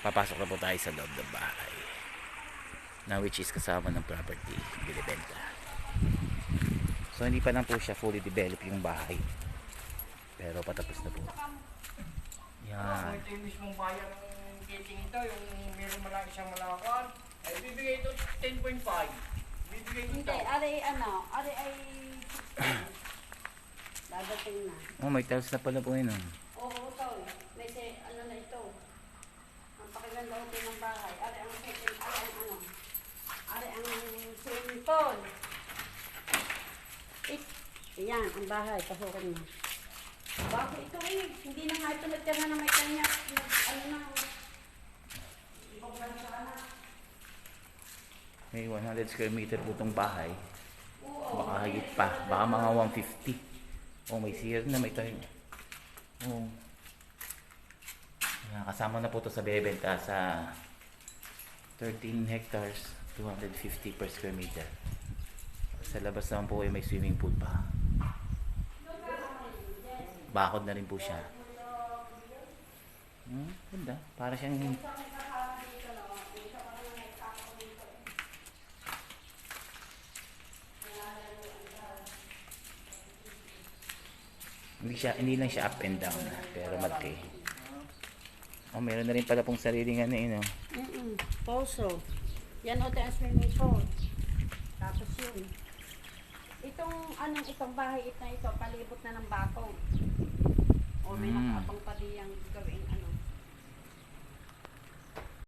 Papasok na po tayo sa loob ng bahay na which is kasama ng property binibenta. So hindi pa lang po siya fully developed yung bahay, pero patapos na po. Yan. Ito yung mismong bayan ng dating ito, yung meron malaki siyang malakan, ay bibigay ito 10.5. Bibigay ito. Hindi, ari ay dadating na. Oh, may tiles na pala po yun. Oo, ito. May ano na ito. Ang pakaganda ito ng bahay. Ari ang second, ari ang swimming pool. Ayan, ang bahay. Pasukin mo. Bago ito hindi na nga ito nagtira na may kanya. May 100 square meter po itong bahay. Baka higit pa. Baka mga 150. Oh, may CR na, may tayo. Oh. Kasama na po ito sa bebenta sa 13 hectares, 250 per square meter. Sa labas naman po ay may swimming pool pa. Bakod na rin po siya. Ganda. Para siyang hindi lang siya up and down, pero malaki. Oh, meron na rin pala pong sariling ano yun, oh. Poso. Yan o ang swimming pool. Tapos yun. Itong bahay ito palibot na ng bakong. O may nakapang pa diyang gawin